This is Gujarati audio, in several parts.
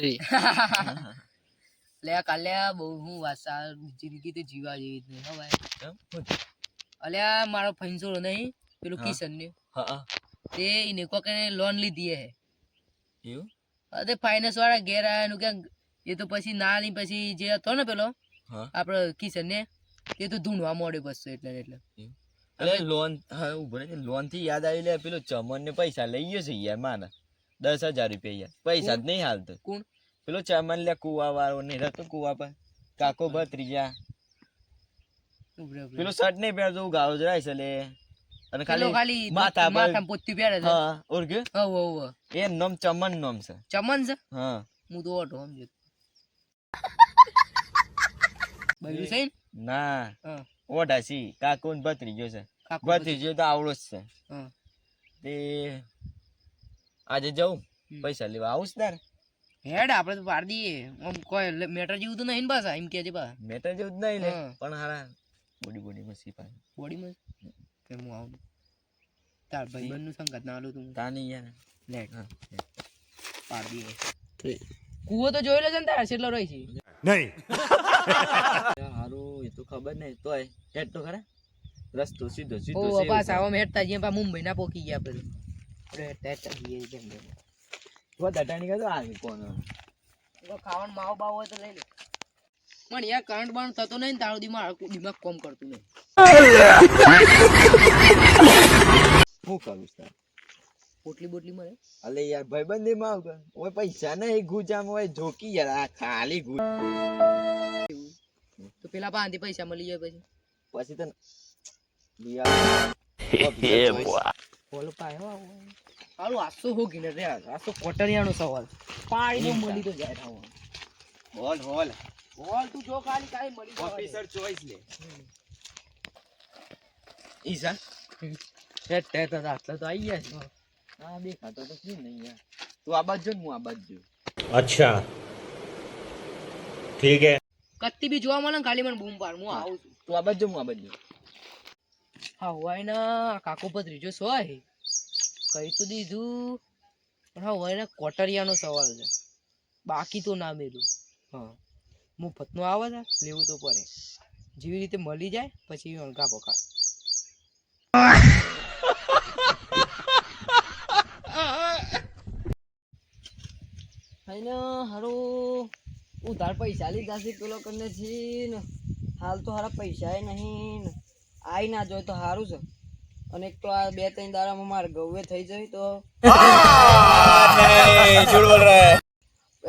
લે કાલે બહુ હું વાસા જિંદગી તો જીવા જેવી નહીં હો ભાઈ. અલ્યા મારો ફંસોડો નહીં પેલું કિશન ને તે એને કોકે લોન લીધી હે એવું. અરે ફાઇનાન્સ વાળા ઘેર આયા કે એ તો પછી ના ની પછી જે હતો ને પેલો આપડે કિશન ને તે તો ધૂણવા મોડ્યો બસ એટલે અરે લોન હા ઉભો લોન થી યાદ આવી લે પેલો ચમન ને પૈસા લઈ ગયો છે યાર માને 10,000 રૂપિયા યાર પૈસા જ નહીં હાલતો. કોણ પેલો ચમન લે કુવા વાળો નહીં રહેતો કુવા પર કાકો ભત્રીજા પેલો શર્ટ નહીં પહેરતો ગાળો જ રાય છે લે અને ખાલી માથા પોતી પહેરે છે. હા ઓળખે એ નામ ચમન નામ છે. ચમન છે હા હું તો ઓટો સમજો બૈરું છે ના ઓઢાસી કાકો ને ભત્રીજો છે. ભત્રીજો તો આવડો જ છે. તે આજે જવું પૈસા લેવા આવું જ તારે હેડ આપડે તો પાડ દઈએ કોઈ મેટર જેવું તો નહીં પાછા એમ કે મેટર જેવું જ નહીં લે પણ હારા બોડી માં સી પાછું બોડીમાં કે હું આવું તાર ભાઈબંધ નું સંગત ના આલું તું તાની યાર લેટ પાડ દઈએ. કુવો તો જોઈ લેજે ને તાર કેટલો રહી છે નહીં હારું એ તો ખબર નહીં તોય હેડ તો ખરા રસ્તો સીધો સીધો ઓ પાસ આવો હેડતા જે પા મુંબઈ ના પોકી ગયા આપણે હેડતા જઈએ જેમ વો દટાણી કાતો આવી કોનો ખાવાનું માવો બાવો હોય તો લઈ લે પણ યાર કરંટ બાણ થતો નહીં તારો દિમાગ કોમ કરતું નહીં. હું કરું તાર પોટલી બોટલી મળે અલે યાર ભાઈબંધી માં આવ ઓય પૈસા નહીં ગુજામ હોય જોકી યાર આ ખાલી ગુજ તો પેલા પાંથી પૈસા મળી જાય પછી તો બોલો પાયો હાલો આસો હો ગીને રે આસો કોટરિયાનો સવાલ પાણી નો મળી તો જાય થાવ હોલ તું જો ખાલી કાઈ મળી જાય ઓફિસર ચોઈસ લે ઈસા તે તો આટલા તો આવી ગયા છે. હા દેખાતો તો શું નહીં યાર તું આ બાજુ હું આ બાજુ. अच्छा ठीक है કત્તી બી જોવા મળે ને ખાલી મને બૂમ પાડ હું આવું છું. તું આ બાજુ હું આ બાજુ. હા હોય ના કાકો ભત્રીજો સોય કઈ તો દીધું પણ હા હોય ને કોટરિયાનો સવાલ છે બાકી તો ના મેલું. હા મુફતનો આવે છે લેવું તો પડે જેવી રીતે મળી જાય પછી અણગા પકાડ હારું ઉધાર પૈસા લીધા છે પેલો કરીને છે ને હાલ તો હારા પૈસા નહીં આઈ ના જોય તો સારું છે. અને એક તો આ 2-3 દાડામાં મારે ગૌવે થઈ જાય તો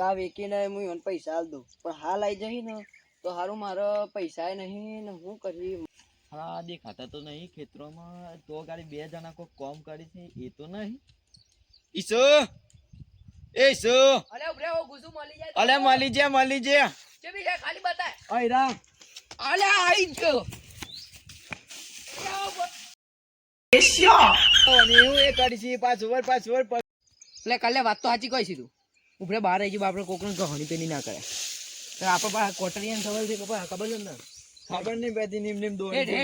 આ વેકીને હું પૈસા હાલ દઉં પણ હાલ આવી જઈ ને તો સારું મારે પૈસા નહીં ને હું કરી. હા દેખાતા તો નહીં ખેતરોમાં તો ગાડી 2 જણા કોઈ કોમ કરી છે એ તો નહીં. ઈસો ઈસો અલે ઉભરે ઓ ગુસુ મળી જાય અલે મળી જે કે બી ખાલી બતાય ઓય રામ અલે આઈ ગયો અને હું એ કરી છે પાછું એટલે કાલે વાત તો સાચી કહી તું ઉપરે બહાર આવી ગયું આપણે કોકને ગહણી પેલી ના કરે તો આપણે પાસે કોટરિયાન સવાલ છે ખબર છે ને ખબર નહીં બેતી નિમ દો હેડ હજી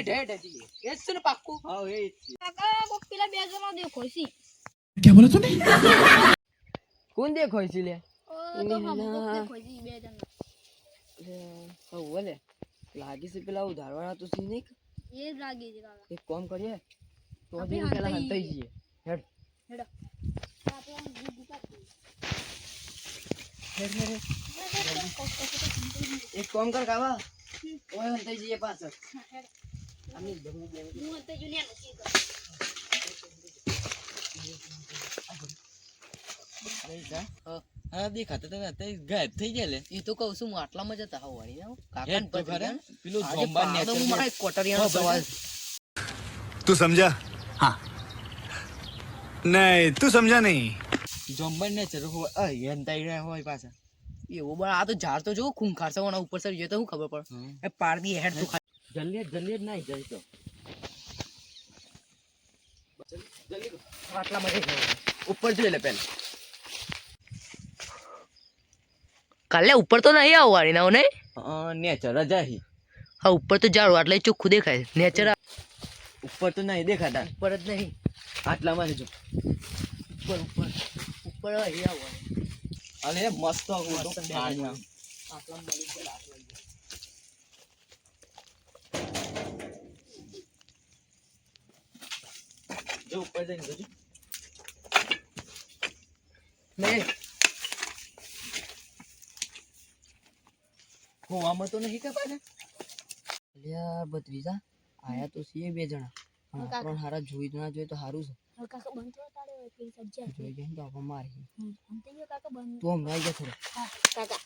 એ જ છે ને પાક્કું. હા એ કાકા કોક પેલા 2 જણા દેખો છે क्या बोला तूने કોણ દેખોય છે લે તો હમ કોક દેખો છે 2 જણા ઓલે લાગી છે પેલા ઉધારવાળા તો સી નહીં એ જ લાગી છે કાકા એક કામ કરીએ તો આપણે હજી પેલા હંતાઈ જઈએ હેડ હેડો આપણે આમ જીદી કાઢી હેડ એક કામ કર કાવા ઓય હંતાઈ જઈએ પાછળ આની જમુ બેન હું તો જુનિયા નથી હા દેખાતા તો અત્યારે ગાયબ થઈ ગયા લે. એ તો કહું છું હું આટલામાં જ હતા હવારી ને હેડ તો ખરા પેલું આજે જોંબા પાડો હું નેચર મારા કોટરિયાનો સવાલ तू समझा हाँ नहीं तू समझा नहीं જોંબા નેચર હોય હંતાઈ રહ્યા હોય પાછા એવું બળ આ તો ઝાડ તો જો ખૂંખાર છે ઓના ઉપર સર જોઈએ તો શું ખબર પડે એ પાડી હેડ તો જલ્દી જ નહીં જઈ તો આટલામાં જઈ ઉપર જોઈ લે પેલા કાલે ઉપર તો નહીં આવવાની ના નહીં નેચર જ આહી હા ઉપર તો ઝાડ એટલે ચોખ્ખું દેખાય નેચર ઉપર તો નહીં દેખાતા ઉપર જ નહીં આટલામાં જો ઉપર ઉપર ઉપર અહીં આવવાનું અરે મસ્ત મોટો ખાણ છે. આટલા મળી ગયા, આટલા ગયા. જો ઉપર જઈને જોજો. લે હોવામાં તો નહીં કે પાછા. અલ્યા ભત્રીજા આયા તો છીએ 2 જણા પણ આપણને હારા જોઈ ના જોઈએ તો સારું છે. હવે કાકા બંધ થયો તારે હવે પેલી સજ્જા જોઈ જાય તો આપણે મારી અંતે ગયો કાકા બંધ તું હમણાં આવી જા થોડો. હા કાકા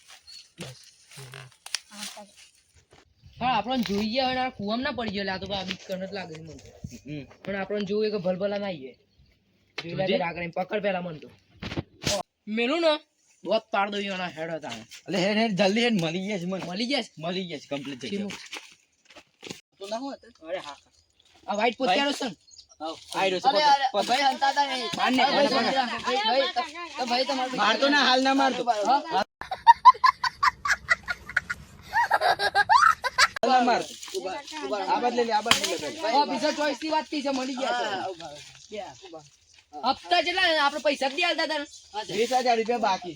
બસ હા કાકા હા આપણને જોઈએ હવે આ કુવામાં ના પડી ગયો. આ તો આ બીક કરને જ લાગે છે મને તો. પણ આપણને જોવું કે ભલભલા ના આવીએ જોઈ લે આગળ પકડ પેલા મન તો મેલું ને બહોત પાડ દો એના હેડ હતા. એટલે હેડ હેડ જલ્દી હેડ મળી ગયા છે મને. મળી જશે કમ્પ્લીટ થઈ ગયું. તો ના હોય અરે હા આ વાઈટ પોતિયારો છે ને આયરો છે. ભાઈ હંતાતા નહીં ભાઈ તમારે મારતો ના હાલ ના મારતો. ના મારતો. આ બદલે લે પેલા. બીજા ચોઈસ ની વાત થી છે મળી ગયા છે. હપ્તા જેટલા ને આપણે પૈસા જ આલતા હતા 20,000 રૂપિયા બાકી.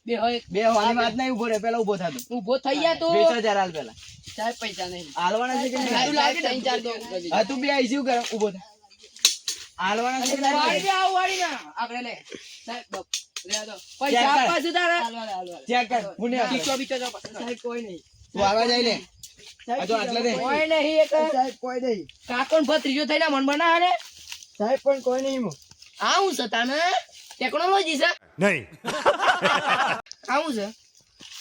બે હોય બે હોવાની વાત નહીં. ઉભો રે પેલા ઉભો થતો. ઉભો થઈ ગયા તો 20,000 હાલ પેલા. સાહેબ પૈસા નહીં હાલવાના છે કે નહીં? સારું લાગે 3-4 દો હા તું બે આઈ શું કરે ઉભો થા. હાલવાના છે કે નહીં? વાળી દે આવ વાળી ના આગળ લે સાહેબ બપ લે દો પૈસા આપવા છે તારે ચેક કર. પુણે બીચો બીચો જાવ સાહેબ કોઈ નહીં તું આગળ જઈ લે. આ તો આટલે દે. કોઈ નહીં એક સાહેબ કોઈ નહીં. કાકોન ભત્રીજો થઈને મન બના રે સાહેબ પણ કોઈ નહીં. આવું છે તાને ટેકનોલોજી છે नहीं આવું છે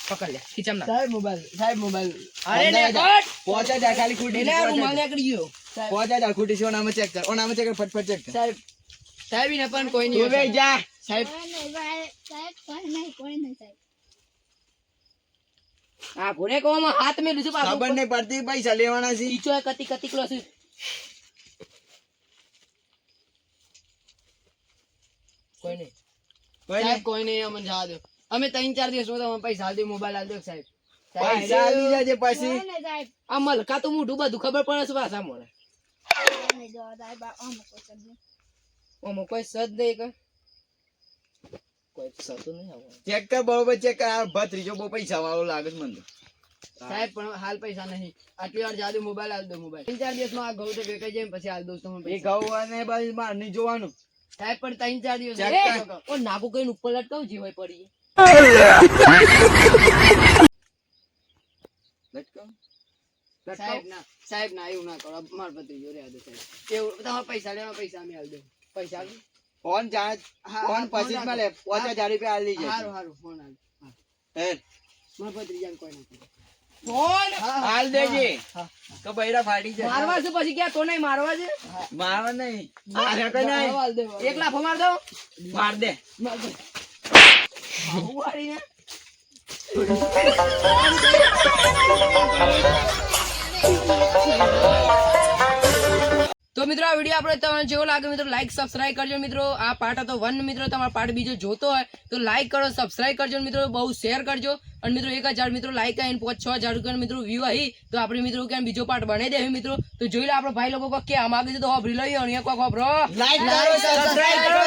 પકડ લે ખીચમ ના સાહેબ મોબાઈલ. અરે ને કટ 5,000 ખાલી ખોટી. એને રૂમાલ નીકળી ગયો 5,000 ખોટી છે. ઓનામાં ચેક કર. ઓનામાં ચેક કર. ફટફટ ચેક કર. સાહેબ સાહેબ ને પણ કોઈ તું નહીં બે જા. સાહેબ કોઈ નહીં ભાઈ સાહેબ કોઈ નહીં સાહેબ આ ભૂરે કોમાં હાથ મેલું છે પાછું ખબર નહીં પડતી પૈસા લેવાના છે. ઈચો કતી કતી ક્લો છે કોઈ નહીં કોઈ સાહેબ નહીં. કોઈ નહીં અમને જવા દો અમે 3-4 દિવસમાં તમને પૈસા આલ દે મોબાઈલ આલ દો સાહેબ પૈસા આવી જાજે પછી. કોઈ નહીં સાહેબ આ મલકા તો મોઢું બધું ખબર પડે છે પાછા મને કોઈ નહીં જવા સાહેબ આમ કોઈ સજ્જા ઓમાં કોઈ સદ નહીં કે કોઈ સદ તો નહીં આવવાનું ચેક કર બરોબર ચેક કર. આ ભત્રીજો બહુ પૈસા વાળો લાગે છે મને તો. સાહેબ પણ હાલ પૈસા નહીં આટલી વાર જાદુ મોબાઈલ આલ દો મોબાઈલ 3-4 દિવસમાં આ ઘઉં તો વેચાઈ જાય ને પછી આલ દો તમને એ પૈસા. ઘઉં અને બસ માર નહીં જોવાનું. સાહેબ પણ 3-4 દિવસ ચેક એ, કર. ઓ નાગુ કઈ ઉપર લટકાવ જીવાય પડી સાહેબ ના એવું ના કરો માર ભત્રીજો રે આદો સાહેબ એવું તમારે પૈસા લેવા પૈસા અમે આલ દો પૈસા આલ દો ફોન ચાર્જ ફોન પછી જ મળે. 5,000 રૂપિયા આલી જાય. હારું હારું ફોન આલ હેડ. માર ભત્રીજાને કોઈ ના કરે ફોન હાલ દેજે. તો બૈરા ફાડી જાય. મારવા છે પછી ક્યાં તો નહીં મારવા છે મારવા નહીં. મારે કઈ નહીં. આલ દે એક લાફો માર દો માર દે. માર દો આવું વાળીને તો મિત્રો આ વિડીયો આપણે તમને જેવો લાગે મિત્રો લાઈક સબસ્ક્રાઇબ કરજો મિત્રો. આ પાર્ટ હતો 1 મિત્રો. તમારો પાર્ટ બીજો જોતો હોય તો લાઈક કરો સબસ્ક્રાઇબ કરજો મિત્રો. બહુ શેર કરજો અને મિત્રો 1,000 મિત્રો લાઈક આવીને 5-6,000 રૂપિયા મિત્રો વ્યૂ આવી તો આપણે મિત્રો ક્યાં બીજો પાર્ટ બનાવી દે મિત્રો. તો જોઈ લે આપણો ભાઈ લોકો કે આ માગે છે તો હોભરી લઈએ અને એક હોભરો લાઈક કરો, સબસ્ક્રાઇબ કરો.